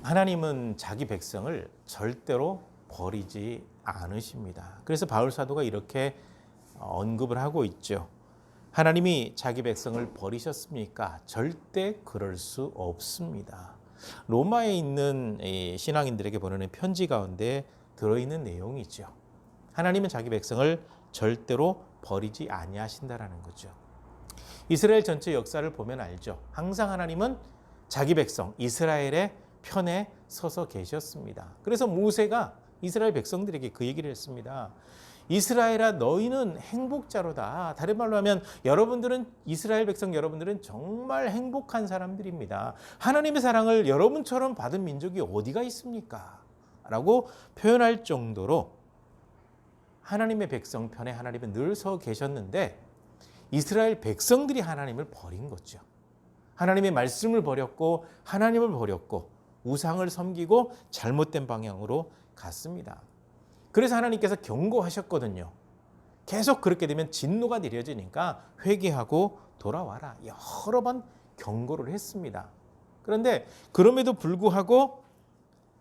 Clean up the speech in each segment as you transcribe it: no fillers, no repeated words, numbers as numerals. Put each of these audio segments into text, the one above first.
하나님은 자기 백성을 절대로 버리지 않으십니다. 그래서 바울 사도가 이렇게 언급을 하고 있죠. 하나님이 자기 백성을 버리셨습니까? 절대 그럴 수 없습니다. 로마에 있는 신앙인들에게 보내는 편지 가운데 들어있는 내용이죠. 하나님은 자기 백성을 절대로 버리지 아니하신다라는 거죠. 이스라엘 전체 역사를 보면 알죠. 항상 하나님은 자기 백성 이스라엘의 편에 서서 계셨습니다. 그래서 모세가 이스라엘 백성들에게 그 얘기를 했습니다. 이스라엘아 너희는 행복자로다. 다른 말로 하면 여러분들은 이스라엘 백성 여러분들은 정말 행복한 사람들입니다. 하나님의 사랑을 여러분처럼 받은 민족이 어디가 있습니까? 라고 표현할 정도로 하나님의 백성 편에 하나님은 늘 서 계셨는데 이스라엘 백성들이 하나님을 버린 거죠. 하나님의 말씀을 버렸고 하나님을 버렸고 우상을 섬기고 잘못된 방향으로 갔습니다. 그래서 하나님께서 경고하셨거든요. 계속 그렇게 되면 진노가 내려지니까 회개하고 돌아와라. 여러 번 경고를 했습니다. 그런데 그럼에도 불구하고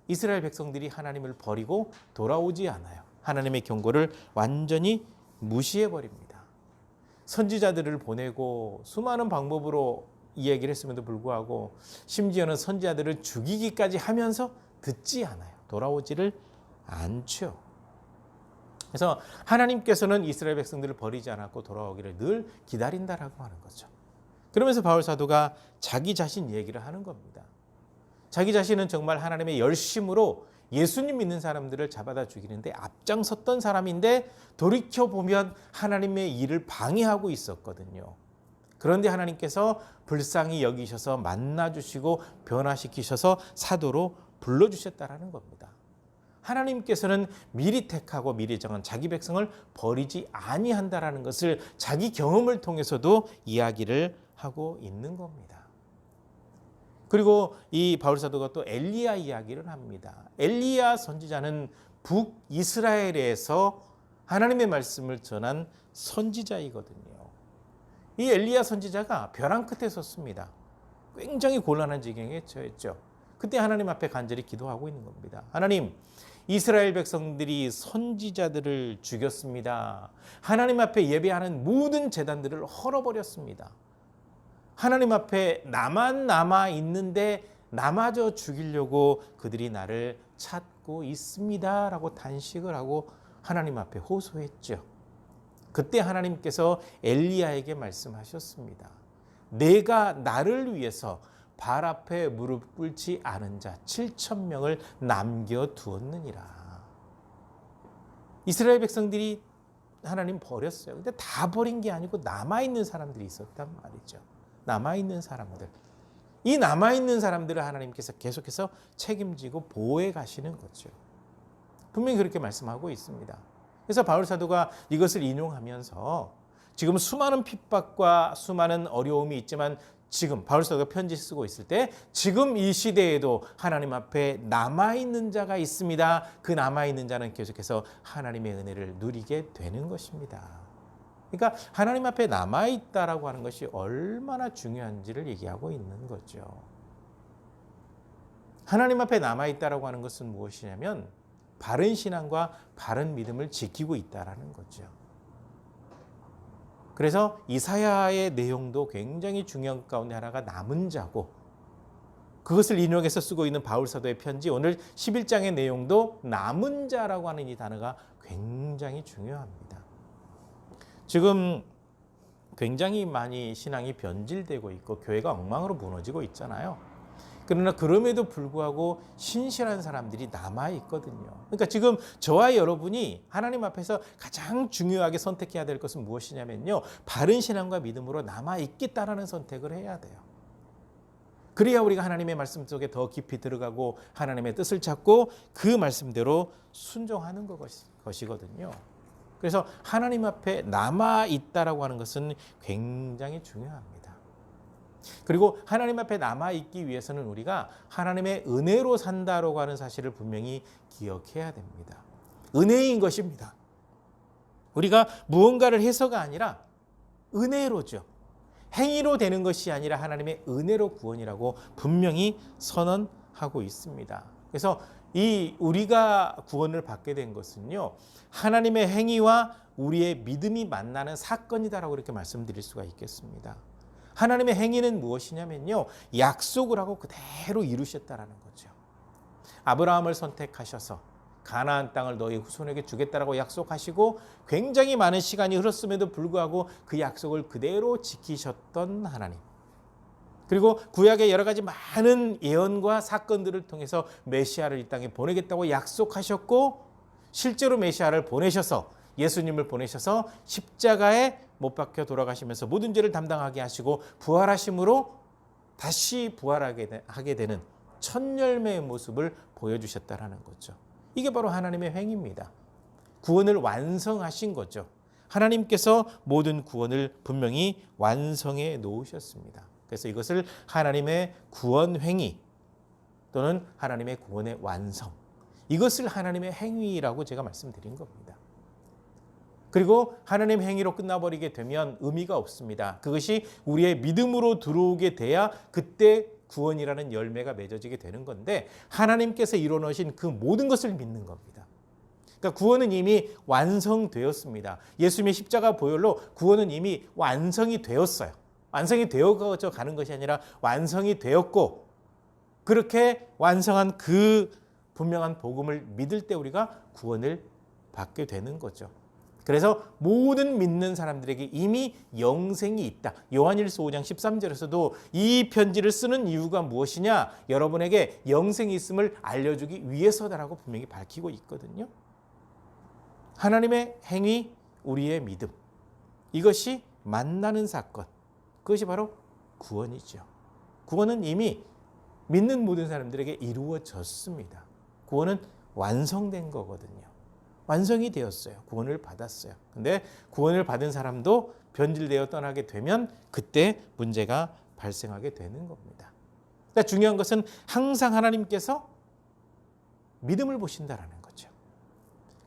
이스라엘 백성들이 하나님을 버리고 돌아오지 않아요. 하나님의 경고를 완전히 무시해버립니다. 선지자들을 보내고 수많은 방법으로 이야기를 했음에도 불구하고 심지어는 선지자들을 죽이기까지 하면서 듣지 않아요. 돌아오지를 않죠. 그래서 하나님께서는 이스라엘 백성들을 버리지 않았고 돌아오기를 늘 기다린다라고 하는 거죠. 그러면서 바울 사도가 자기 자신 얘기를 하는 겁니다. 자기 자신은 정말 하나님의 열심으로 예수님 믿는 사람들을 잡아다 죽이는데 앞장섰던 사람인데 돌이켜보면 하나님의 일을 방해하고 있었거든요. 그런데 하나님께서 불쌍히 여기셔서 만나주시고 변화시키셔서 사도로 불러주셨다라는 겁니다. 하나님께서는 미리 택하고 미리 정한 자기 백성을 버리지 아니한다라는 것을 자기 경험을 통해서도 이야기를 하고 있는 겁니다. 그리고 이 바울 사도가 또 엘리야 이야기를 합니다. 엘리야 선지자는 북이스라엘에서 하나님의 말씀을 전한 선지자이거든요. 이 엘리야 선지자가 벼랑 끝에 섰습니다. 굉장히 곤란한 지경에 처했죠. 그때 하나님 앞에 간절히 기도하고 있는 겁니다. 하나님, 이스라엘 백성들이 선지자들을 죽였습니다. 하나님 앞에 예배하는 모든 제단들을 헐어버렸습니다. 하나님 앞에 나만 남아 있는데 나마저 죽이려고 그들이 나를 찾고 있습니다. 라고 단식을 하고 하나님 앞에 호소했죠. 그때 하나님께서 엘리야에게 말씀하셨습니다. 내가 나를 위해서 발 앞에 무릎 꿇지 않은 자 7,000명을 남겨두었느니라. 이스라엘 백성들이 하나님 버렸어요. 근데 다 버린 게 아니고 남아있는 사람들이 있었단 말이죠. 남아있는 사람들. 이 남아있는 사람들을 하나님께서 계속해서 책임지고 보호해 가시는 거죠. 분명히 그렇게 말씀하고 있습니다. 그래서 바울 사도가 이것을 인용하면서 지금 수많은 핍박과 수많은 어려움이 있지만 지금 바울 사도가 편지 쓰고 있을 때 지금 이 시대에도 하나님 앞에 남아있는 자가 있습니다. 그 남아있는 자는 계속해서 하나님의 은혜를 누리게 되는 것입니다. 그러니까 하나님 앞에 남아있다라고 하는 것이 얼마나 중요한지를 얘기하고 있는 거죠. 하나님 앞에 남아있다라고 하는 것은 무엇이냐면 바른 신앙과 바른 믿음을 지키고 있다라는 거죠. 그래서 이사야의 내용도 굉장히 중요한 가운데 하나가 남은 자고 그것을 인용해서 쓰고 있는 바울 사도의 편지 오늘 11장의 내용도 남은 자라고 하는 이 단어가 굉장히 중요합니다. 지금 굉장히 많이 신앙이 변질되고 있고 교회가 엉망으로 무너지고 있잖아요. 그러나 그럼에도 불구하고 신실한 사람들이 남아있거든요. 그러니까 지금 저와 여러분이 하나님 앞에서 가장 중요하게 선택해야 될 것은 무엇이냐면요. 바른 신앙과 믿음으로 남아있겠다라는 선택을 해야 돼요. 그래야 우리가 하나님의 말씀 속에 더 깊이 들어가고 하나님의 뜻을 찾고 그 말씀대로 순종하는 것이거든요. 그래서 하나님 앞에 남아있다라고 하는 것은 굉장히 중요합니다. 그리고 하나님 앞에 남아있기 위해서는 우리가 하나님의 은혜로 산다라고 하는 사실을 분명히 기억해야 됩니다. 은혜인 것입니다. 우리가 무언가를 해서가 아니라 은혜로죠. 행위로 되는 것이 아니라 하나님의 은혜로 구원이라고 분명히 선언하고 하고 있습니다. 그래서 이 우리가 구원을 받게 된 것은요, 하나님의 행위와 우리의 믿음이 만나는 사건이다라고 이렇게 말씀드릴 수가 있겠습니다. 하나님의 행위는 무엇이냐면요, 약속을 하고 그대로 이루셨다라는 거죠. 아브라함을 선택하셔서 가나안 땅을 너희 후손에게 주겠다라고 약속하시고 굉장히 많은 시간이 흘렀음에도 불구하고 그 약속을 그대로 지키셨던 하나님. 그리고 구약의 여러 가지 많은 예언과 사건들을 통해서 메시아를 이 땅에 보내겠다고 약속하셨고 실제로 메시아를 보내셔서 예수님을 보내셔서 십자가에 못 박혀 돌아가시면서 모든 죄를 담당하게 하시고 부활하심으로 다시 부활하게 되는 첫 열매의 모습을 보여주셨다라는 거죠. 이게 바로 하나님의 행위입니다. 구원을 완성하신 거죠. 하나님께서 모든 구원을 분명히 완성해 놓으셨습니다. 그래서 이것을 하나님의 구원 행위 또는 하나님의 구원의 완성, 이것을 하나님의 행위라고 제가 말씀드린 겁니다. 그리고 하나님의 행위로 끝나버리게 되면 의미가 없습니다. 그것이 우리의 믿음으로 들어오게 돼야 그때 구원이라는 열매가 맺어지게 되는 건데 하나님께서 이뤄놓으신 그 모든 것을 믿는 겁니다. 그러니까 구원은 이미 완성되었습니다. 예수님의 십자가 보혈로 구원은 이미 완성이 되었어요. 완성이 되어져 가는 것이 아니라 완성이 되었고 그렇게 완성한 그 분명한 복음을 믿을 때 우리가 구원을 받게 되는 거죠. 그래서 모든 믿는 사람들에게 이미 영생이 있다. 요한일서 5장 13절에서도 이 편지를 쓰는 이유가 무엇이냐? 여러분에게 영생이 있음을 알려주기 위해서다라고 분명히 밝히고 있거든요. 하나님의 행위, 우리의 믿음, 이것이 만나는 사건, 그것이 바로 구원이죠. 구원은 이미 믿는 모든 사람들에게 이루어졌습니다. 구원은 완성된 거거든요. 완성이 되었어요. 구원을 받았어요. 근데 구원을 받은 사람도 변질되어 떠나게 되면 그때 문제가 발생하게 되는 겁니다. 그러니까 중요한 것은 항상 하나님께서 믿음을 보신다라는 거죠.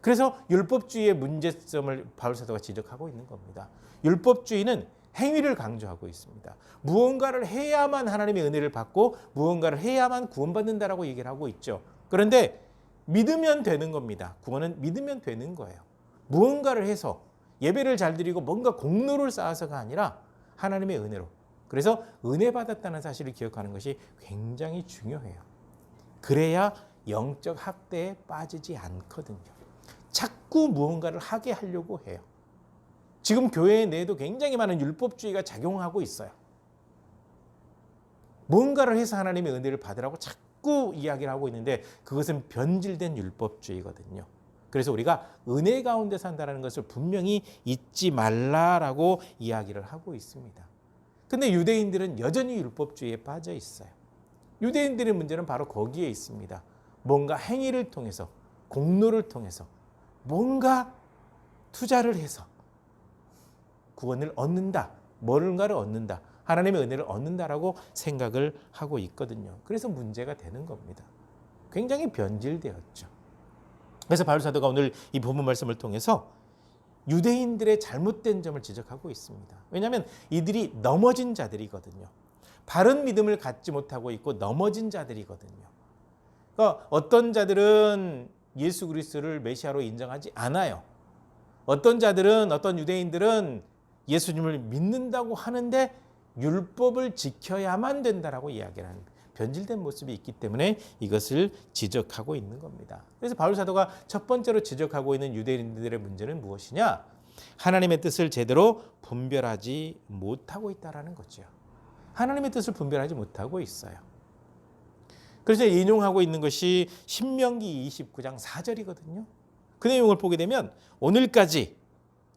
그래서 율법주의의 문제점을 바울 사도가 지적하고 있는 겁니다. 율법주의는 행위를 강조하고 있습니다. 무언가를 해야만 하나님의 은혜를 받고 무언가를 해야만 구원받는다라고 얘기를 하고 있죠. 그런데 믿으면 되는 겁니다. 구원은 믿으면 되는 거예요. 무언가를 해서 예배를 잘 드리고 뭔가 공로를 쌓아서가 아니라 하나님의 은혜로. 그래서 은혜 받았다는 사실을 기억하는 것이 굉장히 중요해요. 그래야 영적 학대에 빠지지 않거든요. 자꾸 무언가를 하게 하려고 해요. 지금 교회 내에도 굉장히 많은 율법주의가 작용하고 있어요. 뭔가를 해서 하나님의 은혜를 받으라고 자꾸 이야기를 하고 있는데 그것은 변질된 율법주의거든요. 그래서 우리가 은혜 가운데 산다는 것을 분명히 잊지 말라라고 이야기를 하고 있습니다. 근데 유대인들은 여전히 율법주의에 빠져 있어요. 유대인들의 문제는 바로 거기에 있습니다. 뭔가 행위를 통해서, 공로를 통해서 뭔가 투자를 해서 구원을 얻는다, 뭔가를 얻는다, 하나님의 은혜를 얻는다라고 생각을 하고 있거든요. 그래서 문제가 되는 겁니다. 굉장히 변질되었죠. 그래서 바울 사도가 오늘 이 본문 말씀을 통해서 유대인들의 잘못된 점을 지적하고 있습니다. 왜냐하면 이들이 넘어진 자들이거든요. 바른 믿음을 갖지 못하고 있고 넘어진 자들이거든요. 그러니까 어떤 자들은 예수 그리스도를 메시아로 인정하지 않아요. 어떤 자들은, 어떤 유대인들은 예수님을 믿는다고 하는데 율법을 지켜야만 된다라고 이야기를 하는 변질된 모습이 있기 때문에 이것을 지적하고 있는 겁니다. 그래서 바울 사도가 첫 번째로 지적하고 있는 유대인들의 문제는 무엇이냐? 하나님의 뜻을 제대로 분별하지 못하고 있다라는 거죠. 하나님의 뜻을 분별하지 못하고 있어요. 그래서 인용하고 있는 것이 신명기 29장 4절이거든요. 그 내용을 보게 되면 오늘까지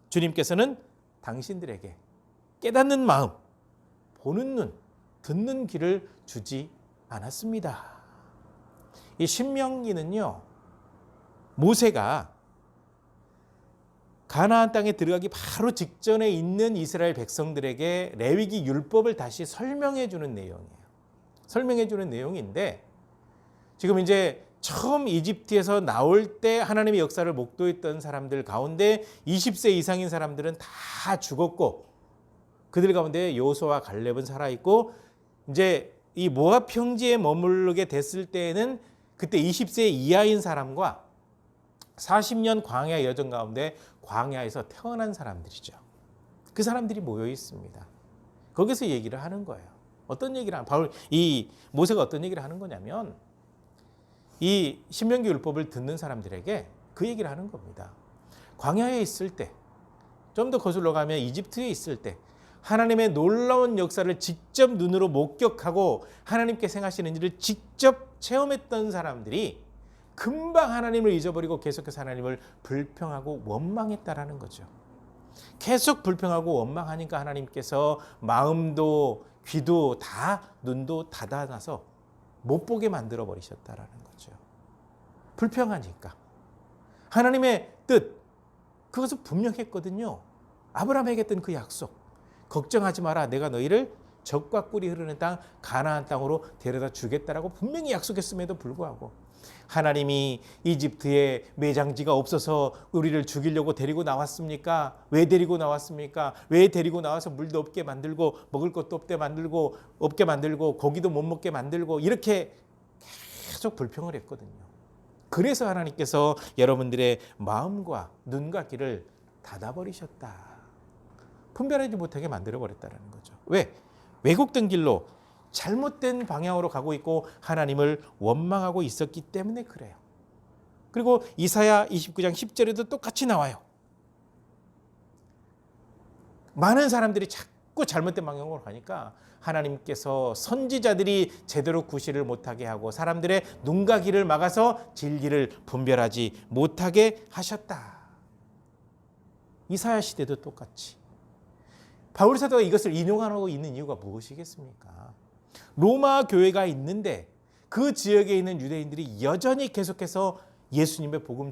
주님께서는 당신들에게 깨닫는 마음, 보는 눈, 듣는 귀를 주지 않았습니다. 이 신명기는요, 모세가 가나안 땅에 들어가기 바로 직전에 있는 이스라엘 백성들에게 레위기 율법을 다시 설명해 주는 내용이에요. 설명해 주는 내용인데 지금 이제 처음 이집트에서 나올 때 하나님의 역사를 목도했던 사람들 가운데 20세 이상인 사람들은 다 죽었고 그들 가운데 여호수아와 갈렙은 살아있고 이제 이 모압 평지에 머무르게 됐을 때에는 그때 20세 이하인 사람과 40년 광야 여정 가운데 광야에서 태어난 사람들이죠. 그 사람들이 모여 있습니다. 거기서 얘기를 하는 거예요. 어떤 얘기를 이 모세가 어떤 얘기를 하는 거냐면 이 신명기 율법을 듣는 사람들에게 그 얘기를 하는 겁니다. 광야에 있을 때, 좀 더 거슬러 가면 이집트에 있을 때 하나님의 놀라운 역사를 직접 눈으로 목격하고 하나님께 행하시는 일을 직접 체험했던 사람들이 금방 하나님을 잊어버리고 계속해서 하나님을 불평하고 원망했다라는 거죠. 계속 불평하고 원망하니까 하나님께서 마음도 귀도 다 눈도 닫아놔서 못 보게 만들어 버리셨다라는 거죠. 불평하니까. 하나님의 뜻, 그것은 분명했거든요. 아브라함에게 했던 그 약속. 걱정하지 마라. 내가 너희를 젖과 꿀이 흐르는 땅 가나안 땅으로 데려다 주겠다라고 분명히 약속했음에도 불구하고 하나님이 이집트에 매장지가 없어서 우리를 죽이려고 데리고 나왔습니까? 왜 데리고 나왔습니까? 왜 데리고 나와서 물도 없게 만들고 먹을 것도 없게 만들고 고기도 못 먹게 만들고 이렇게 계속 불평을 했거든요. 그래서 하나님께서 여러분들의 마음과 눈과 귀를 닫아버리셨다. 분별하지 못하게 만들어버렸다는 거죠. 왜? 왜곡된 길로 잘못된 방향으로 가고 있고 하나님을 원망하고 있었기 때문에 그래요. 그리고 이사야 29장 10절에도 똑같이 나와요. 많은 사람들이 자꾸 잘못된 방향으로 가니까 하나님께서 선지자들이 제대로 구실을 못하게 하고 사람들의 눈과 귀를 막아서 진리를 분별하지 못하게 하셨다. 이사야 시대도 똑같이. 바울 사도가 이것을 인용하고 있는 이유가 무엇이겠습니까? 로마 교회가 있는데 그 지역에 있는 유대인들이 여전히 계속해서 예수님의 복음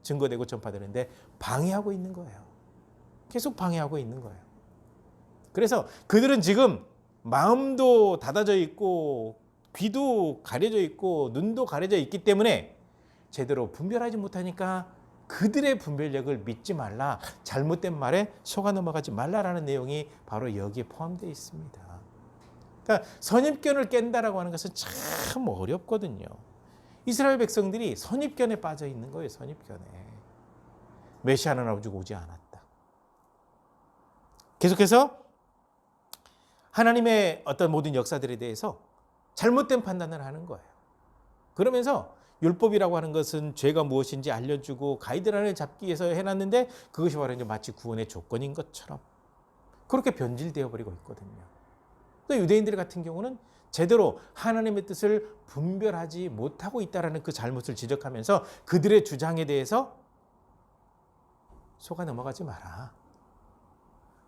증거되고 전파되는데 방해하고 있는 거예요. 계속 방해하고 있는 거예요. 그래서 그들은 지금 마음도 닫아져 있고 귀도 가려져 있고 눈도 가려져 있기 때문에 제대로 분별하지 못하니까 그들의 분별력을 믿지 말라. 잘못된 말에 속아 넘어가지 말라라는 내용이 바로 여기에 포함되어 있습니다. 그러니까 선입견을 깬다라고 하는 것은 참 어렵거든요. 이스라엘 백성들이 선입견에 빠져 있는 거예요. 선입견에. 메시아는 아직 오지 않았다. 계속해서 하나님의 어떤 모든 역사들에 대해서 잘못된 판단을 하는 거예요. 그러면서 율법이라고 하는 것은 죄가 무엇인지 알려주고 가이드라인을 잡기 위해서 해놨는데 그것이 바로 이제 마치 구원의 조건인 것처럼 그렇게 변질되어 버리고 있거든요. 또 유대인들 같은 경우는 제대로 하나님의 뜻을 분별하지 못하고 있다는 그 잘못을 지적하면서 그들의 주장에 대해서 속아 넘어가지 마라.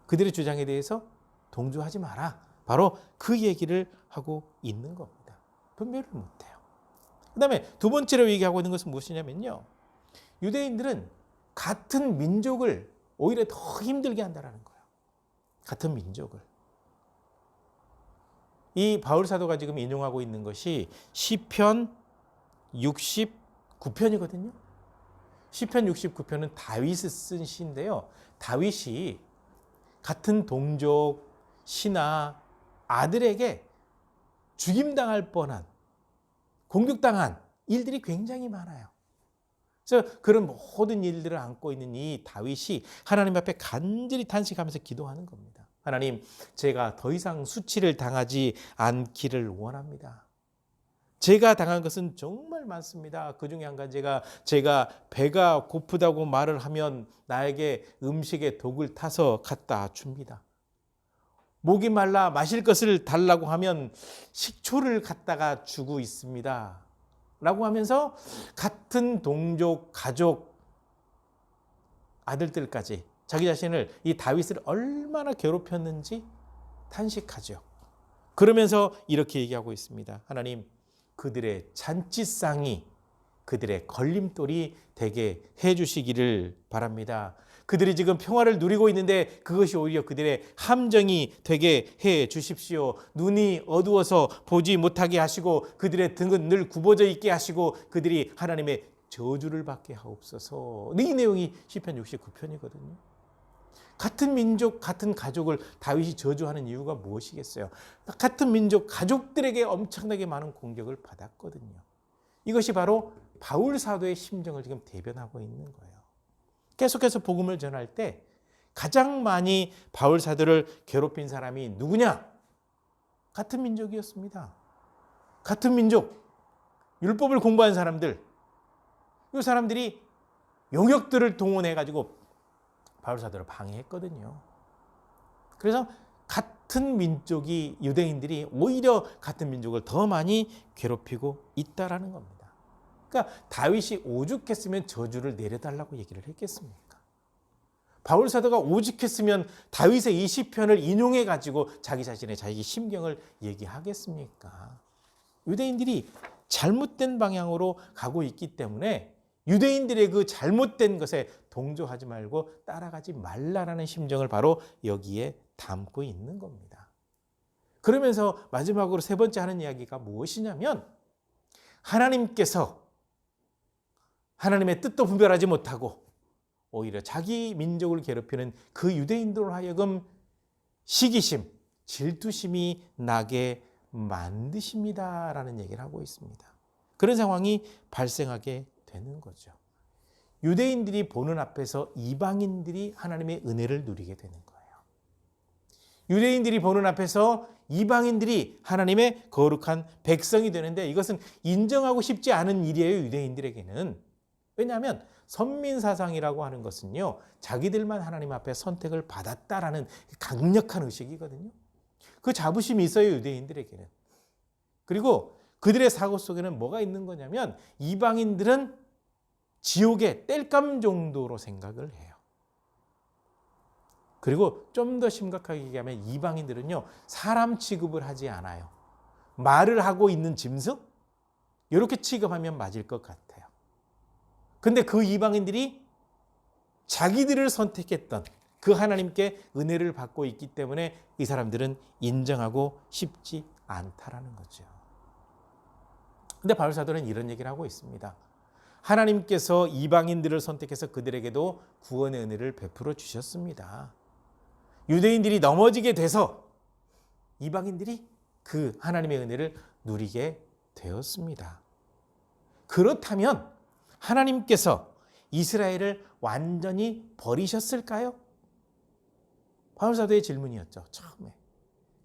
그들의 주장에 대해서 동조하지 마라. 바로 그 얘기를 하고 있는 겁니다. 분별을 못해요. 그 다음에 두 번째로 얘기하고 있는 것은 무엇이냐면요. 유대인들은 같은 민족을 오히려 더 힘들게 한다는 거예요. 같은 민족을. 이 바울 사도가 지금 인용하고 있는 것이 시편 69편이거든요. 시편 69편은 다윗이 쓴 시인데요. 다윗이 같은 동족, 신하, 아들에게 죽임당할 뻔한 공격당한 일들이 굉장히 많아요. 그래서 그런 모든 일들을 안고 있는 이 다윗이 하나님 앞에 간절히 탄식하면서 기도하는 겁니다. 하나님, 제가 더 이상 수치를 당하지 않기를 원합니다. 제가 당한 것은 정말 많습니다. 그 중에 한 가지가 제가 배가 고프다고 말을 하면 나에게 음식에 독을 타서 갖다 줍니다. 목이 말라 마실 것을 달라고 하면 식초를 갖다가 주고 있습니다. 라고 하면서 같은 동족, 가족, 아들들까지 자기 자신을 이 다윗을 얼마나 괴롭혔는지 탄식하죠. 그러면서 이렇게 얘기하고 있습니다. 하나님, 그들의 잔치상이 그들의 걸림돌이 되게 해주시기를 바랍니다. 그들이 지금 평화를 누리고 있는데 그것이 오히려 그들의 함정이 되게 해 주십시오. 눈이 어두워서 보지 못하게 하시고 그들의 등은 늘 굽어져 있게 하시고 그들이 하나님의 저주를 받게 하옵소서. 이 내용이 시편 69편이거든요. 같은 민족, 같은 가족을 다윗이 저주하는 이유가 무엇이겠어요? 같은 민족, 가족들에게 엄청나게 많은 공격을 받았거든요. 이것이 바로 바울 사도의 심정을 지금 대변하고 있는 거예요. 계속해서 복음을 전할 때 가장 많이 바울 사도를 괴롭힌 사람이 누구냐? 같은 민족이었습니다. 같은 민족, 율법을 공부한 사람들, 이 사람들이 용역들을 동원해가지고 바울 사도를 방해했거든요. 그래서 같은 민족이, 유대인들이 오히려 같은 민족을 더 많이 괴롭히고 있다라는 겁니다. 그러니까 다윗이 오죽했으면 저주를 내려달라고 얘기를 했겠습니까? 바울 사도가 오죽했으면 다윗의 이 시편을 인용해 가지고 자기 자신의 자기 심경을 얘기하겠습니까? 유대인들이 잘못된 방향으로 가고 있기 때문에 유대인들의 그 잘못된 것에 동조하지 말고 따라가지 말라라는 심정을 바로 여기에 담고 있는 겁니다. 그러면서 마지막으로 세 번째 하는 이야기가 무엇이냐면 하나님께서 하나님의 뜻도 분별하지 못하고 오히려 자기 민족을 괴롭히는 그 유대인들로 하여금 시기심, 질투심이 나게 만드십니다라는 얘기를 하고 있습니다. 그런 상황이 발생하게 되는 거죠. 유대인들이 보는 앞에서 이방인들이 하나님의 은혜를 누리게 되는 거예요. 유대인들이 보는 앞에서 이방인들이 하나님의 거룩한 백성이 되는데 이것은 인정하고 싶지 않은 일이에요, 유대인들에게는. 왜냐하면 선민사상이라고 하는 것은요, 자기들만 하나님 앞에 선택을 받았다라는 강력한 의식이거든요. 그 자부심이 있어요, 유대인들에게는. 그리고 그들의 사고 속에는 뭐가 있는 거냐면 이방인들은 지옥의 땔감 정도로 생각을 해요. 그리고 좀 더 심각하게 얘기하면 이방인들은요, 사람 취급을 하지 않아요. 말을 하고 있는 짐승? 이렇게 취급하면 맞을 것 같아요. 근데 그 이방인들이 자기들을 선택했던 그 하나님께 은혜를 받고 있기 때문에 이 사람들은 인정하고 싶지 않다라는 거죠. 근데 바울 사도는 이런 얘기를 하고 있습니다. 하나님께서 이방인들을 선택해서 그들에게도 구원의 은혜를 베풀어 주셨습니다. 유대인들이 넘어지게 돼서 이방인들이 그 하나님의 은혜를 누리게 되었습니다. 그렇다면 하나님께서 이스라엘을 완전히 버리셨을까요? 바울 사도의 질문이었죠, 처음에.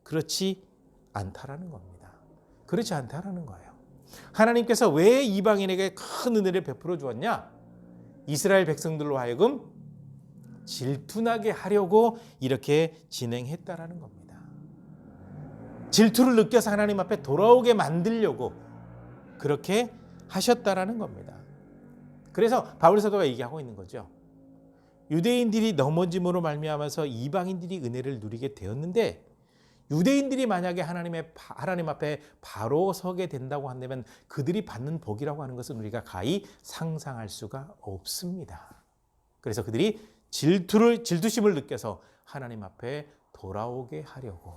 그렇지 않다라는 겁니다. 그렇지 않다라는 거예요. 하나님께서 왜 이방인에게 큰 은혜를 베풀어 주었냐? 이스라엘 백성들로 하여금 질투나게 하려고 이렇게 진행했다라는 겁니다. 질투를 느껴서 하나님 앞에 돌아오게 만들려고 그렇게 하셨다라는 겁니다. 그래서 바울 사도가 얘기하고 있는 거죠. 유대인들이 넘어짐으로 말미암아서 이방인들이 은혜를 누리게 되었는데 유대인들이 만약에 하나님 앞에 바로 서게 된다고 한다면 그들이 받는 복이라고 하는 것은 우리가 가히 상상할 수가 없습니다. 그래서 그들이 질투심을 느껴서 하나님 앞에 돌아오게 하려고.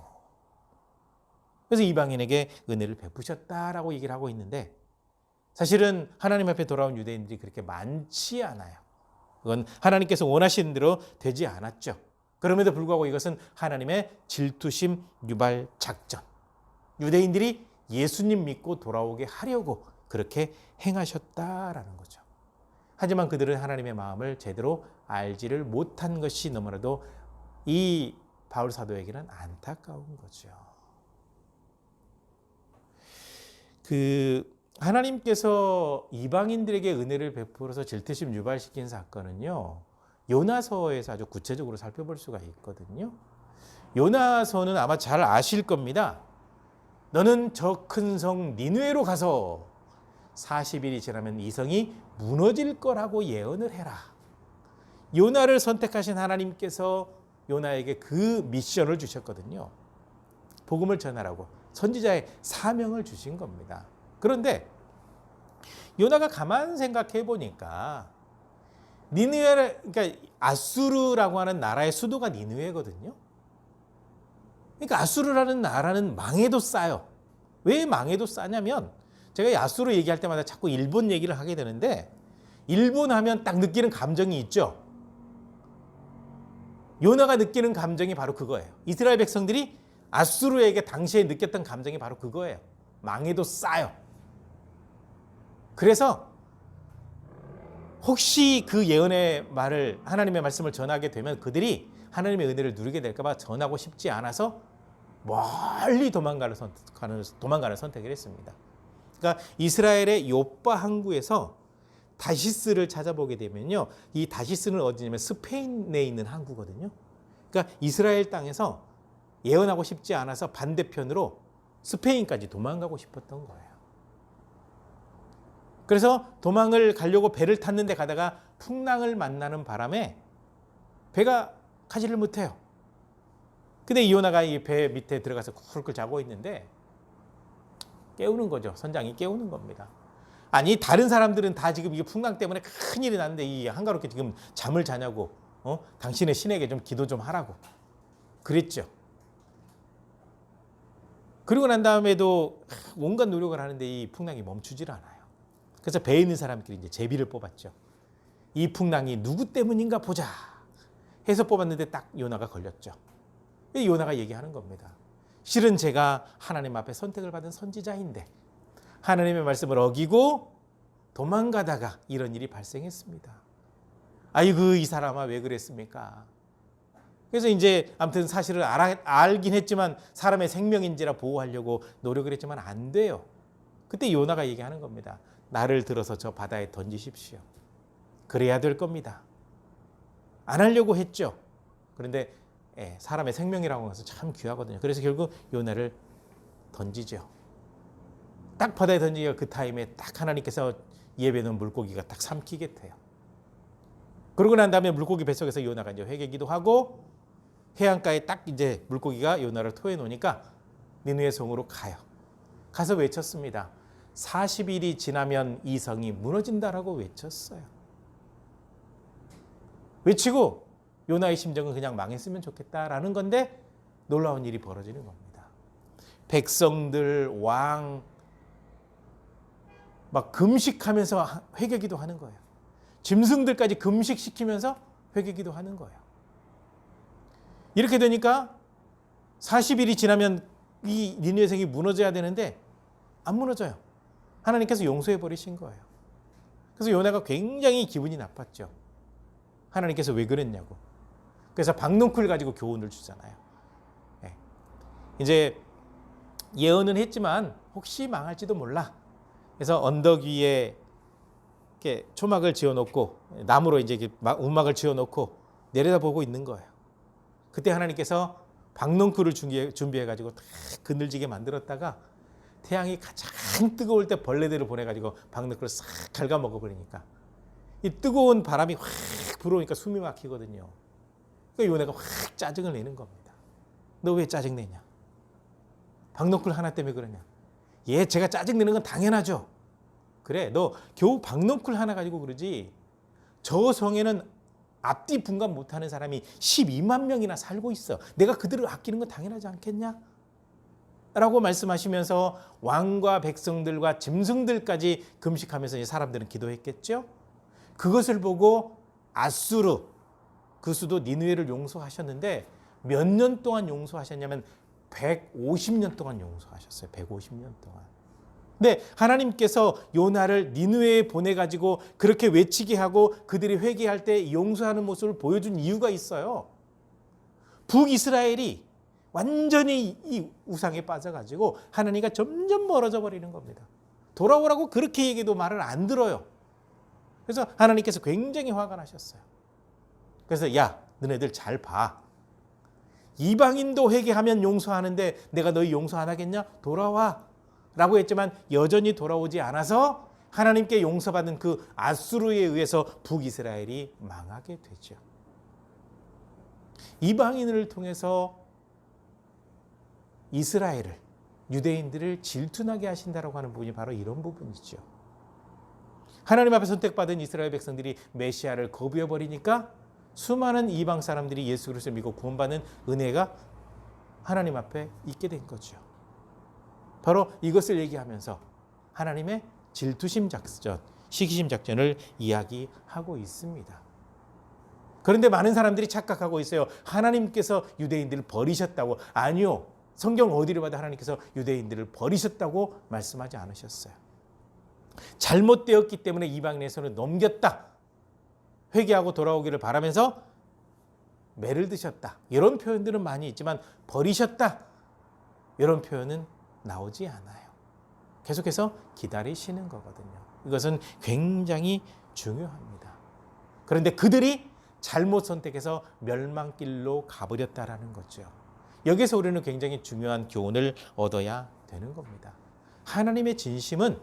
그래서 이방인에게 은혜를 베푸셨다라고 얘기를 하고 있는데 사실은 하나님 앞에 돌아온 유대인들이 그렇게 많지 않아요. 그건 하나님께서 원하시는 대로 되지 않았죠. 그럼에도 불구하고 이것은 하나님의 질투심 유발 작전. 유대인들이 예수님 믿고 돌아오게 하려고 그렇게 행하셨다라는 거죠. 하지만 그들은 하나님의 마음을 제대로 알지를 못한 것이 너무나도 이 바울 사도에게는 안타까운 거죠. 하나님께서 이방인들에게 은혜를 베풀어서 질투심 유발시킨 사건은요, 요나서에서 아주 구체적으로 살펴볼 수가 있거든요. 요나서는 아마 잘 아실 겁니다. 너는 저 큰 성 니느웨로 가서 40일이 지나면 이 성이 무너질 거라고 예언을 해라. 요나를 선택하신 하나님께서 요나에게 그 미션을 주셨거든요. 복음을 전하라고 선지자의 사명을 주신 겁니다. 그런데 요나가 가만 생각해 보니까 니느웨, 그러니까 아수르라고 하는 나라의 수도가 니느웨거든요. 그러니까 아수르라는 나라는 망해도 싸요. 왜 망해도 싸냐면 제가 아수르 얘기할 때마다 자꾸 일본 얘기를 하게 되는데 일본 하면 딱 느끼는 감정이 있죠. 요나가 느끼는 감정이 바로 그거예요. 이스라엘 백성들이 아수르에게 당시에 느꼈던 감정이 바로 그거예요. 망해도 싸요. 그래서 혹시 그 예언의 말을, 하나님의 말씀을 전하게 되면 그들이 하나님의 은혜를 누리게 될까 봐 전하고 싶지 않아서 멀리 도망가는 선택을 했습니다. 그러니까 이스라엘의 요빠 항구에서 다시스를 찾아보게 되면요, 이 다시스는 어디냐면 스페인에 있는 항구거든요. 그러니까 이스라엘 땅에서 예언하고 싶지 않아서 반대편으로 스페인까지 도망가고 싶었던 거예요. 그래서 도망을 가려고 배를 탔는데 가다가 풍랑을 만나는 바람에 배가 가지를 못해요. 근데 이요나가 이 배 밑에 들어가서 쿨쿨 자고 있는데 깨우는 거죠. 선장이 깨우는 겁니다. 아니, 다른 사람들은 다 지금 이게 풍랑 때문에 큰일이 났는데 이 한가롭게 지금 잠을 자냐고, 당신의 신에게 좀 기도 좀 하라고 그랬죠. 그리고 난 다음에도 온갖 노력을 하는데 이 풍랑이 멈추질 않아요. 그래서 배에 있는 사람끼리 이제 제비를 뽑았죠. 이 풍랑이 누구 때문인가 보자 해서 뽑았는데 딱 요나가 걸렸죠. 요나가 얘기하는 겁니다. 실은 제가 하나님 앞에 선택을 받은 선지자인데 하나님의 말씀을 어기고 도망가다가 이런 일이 발생했습니다. 아이고, 이 사람아 왜 그랬습니까? 그래서 이제 아무튼 사실을 알긴 했지만 사람의 생명인지라 보호하려고 노력을 했지만 안 돼요. 그때 요나가 얘기하는 겁니다. 나를 들어서 저 바다에 던지십시오. 그래야 될 겁니다. 안 하려고 했죠. 그런데 사람의 생명이라고 해서 참 귀하거든요. 그래서 결국 요나를 던지죠. 딱 바다에 던지기가 그 타임에 딱 하나님께서 예배는 물고기가 딱 삼키게 돼요. 그러고 난 다음에 물고기 뱃속에서 요나가 이제 회개기도 하고 해안가에 딱 이제 물고기가 요나를 토해 놓으니까 니느웨 성으로 가요. 가서 외쳤습니다. 40일이 지나면 이 성이 무너진다라고 외쳤어요. 외치고 요나의 심정은 그냥 망했으면 좋겠다라는 건데 놀라운 일이 벌어지는 겁니다. 백성들, 왕 막 금식하면서 회개기도 하는 거예요. 짐승들까지 금식시키면서 회개기도 하는 거예요. 이렇게 되니까 40일이 지나면 이 니느웨 성이 무너져야 되는데 안 무너져요. 하나님께서 용서해 버리신 거예요. 그래서 요나가 굉장히 기분이 나빴죠. 하나님께서 왜 그랬냐고. 그래서 박넝쿨 가지고 교훈을 주잖아요. 이제 예언은 했지만 혹시 망할지도 몰라. 그래서 언덕 위에 이렇게 초막을 지어놓고 나무로 이제 움막을 지어놓고 내려다보고 있는 거예요. 그때 하나님께서 박넝쿨을 준비해가지고 다 그늘지게 만들었다가 태양이 가장 뜨거울 때 벌레들을 보내가지고 박넝쿨을 싹 갉아먹어 버리니까 이 뜨거운 바람이 확 불어오니까 숨이 막히거든요. 그러니까 요나가 확 짜증을 내는 겁니다. 너 왜 짜증내냐? 박넝쿨 하나 때문에 그러냐? 예, 제가 짜증내는 건 당연하죠. 그래, 너 겨우 박넝쿨 하나 가지고 그러지. 저 성에는 앞뒤 분간 못하는 사람이 12만 명이나 살고 있어. 내가 그들을 아끼는 건 당연하지 않겠냐? 라고 말씀하시면서 왕과 백성들과 짐승들까지 금식하면서 이제 사람들은 기도했겠죠. 그것을 보고 아수르 그 수도 니느웨를 용서하셨는데 몇 년 동안 용서하셨냐면 150년 동안 용서하셨어요. 150년 동안. 근데 하나님께서 요나를 니느웨에 보내가지고 그렇게 외치게 하고 그들이 회개할 때 용서하는 모습을 보여준 이유가 있어요. 북이스라엘이 완전히 이 우상에 빠져가지고 하나님과 점점 멀어져 버리는 겁니다. 돌아오라고 그렇게 얘기해도 말을 안 들어요. 그래서 하나님께서 굉장히 화가 나셨어요. 그래서 야, 너네들 잘 봐. 이방인도 회개하면 용서하는데 내가 너희 용서 안 하겠냐? 돌아와. 라고 했지만 여전히 돌아오지 않아서 하나님께 용서받은 그 아수르에 의해서 북이스라엘이 망하게 되죠. 이방인을 통해서 이스라엘을, 유대인들을 질투나게 하신다라고 하는 부분이 바로 이런 부분이죠. 하나님 앞에 선택받은 이스라엘 백성들이 메시아를 거부해버리니까 수많은 이방 사람들이 예수 그리스도를 믿고 구원받는 은혜가 하나님 앞에 있게 된 거죠. 바로 이것을 얘기하면서 하나님의 질투심 작전, 시기심 작전을 이야기하고 있습니다. 그런데 많은 사람들이 착각하고 있어요. 하나님께서 유대인들을 버리셨다고. 아니요. 성경 어디를 봐도 하나님께서 유대인들을 버리셨다고 말씀하지 않으셨어요. 잘못되었기 때문에 이방인의 손을 넘겼다. 회개하고 돌아오기를 바라면서 매를 드셨다. 이런 표현들은 많이 있지만 버리셨다. 이런 표현은 나오지 않아요. 계속해서 기다리시는 거거든요. 이것은 굉장히 중요합니다. 그런데 그들이 잘못 선택해서 멸망길로 가버렸다라는 거죠. 여기서 우리는 굉장히 중요한 교훈을 얻어야 되는 겁니다. 하나님의 진심은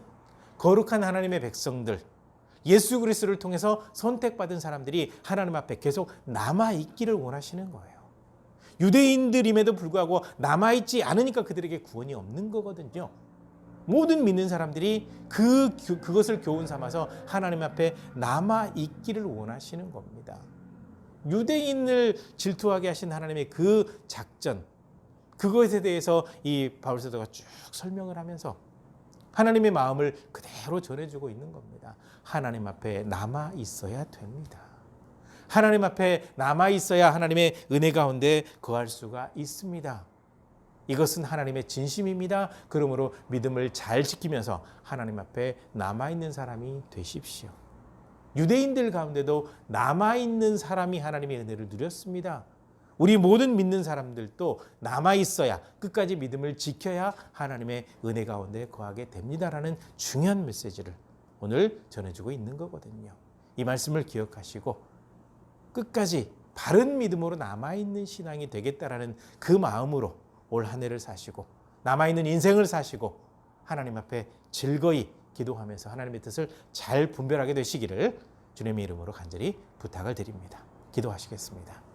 거룩한 하나님의 백성들, 예수 그리스도를 통해서 선택받은 사람들이 하나님 앞에 계속 남아있기를 원하시는 거예요. 유대인들임에도 불구하고 남아있지 않으니까 그들에게 구원이 없는 거거든요. 모든 믿는 사람들이 그것을 교훈 삼아서 하나님 앞에 남아있기를 원하시는 겁니다. 유대인을 질투하게 하신 하나님의 그 작전, 그것에 대해서 이 바울 사도가 쭉 설명을 하면서 하나님의 마음을 그대로 전해주고 있는 겁니다. 하나님 앞에 남아 있어야 됩니다. 하나님 앞에 남아 있어야 하나님의 은혜 가운데 거할 수가 있습니다. 이것은 하나님의 진심입니다. 그러므로 믿음을 잘 지키면서 하나님 앞에 남아 있는 사람이 되십시오. 유대인들 가운데도 남아 있는 사람이 하나님의 은혜를 누렸습니다. 우리 모든 믿는 사람들도 남아 있어야, 끝까지 믿음을 지켜야 하나님의 은혜 가운데 거하게 됩니다라는 중요한 메시지를 오늘 전해주고 있는 거거든요. 이 말씀을 기억하시고 끝까지 바른 믿음으로 남아있는 신앙이 되겠다라는 그 마음으로 올 한 해를 사시고 남아있는 인생을 사시고 하나님 앞에 즐거이 기도하면서 하나님의 뜻을 잘 분별하게 되시기를 주님의 이름으로 간절히 부탁을 드립니다. 기도하시겠습니다.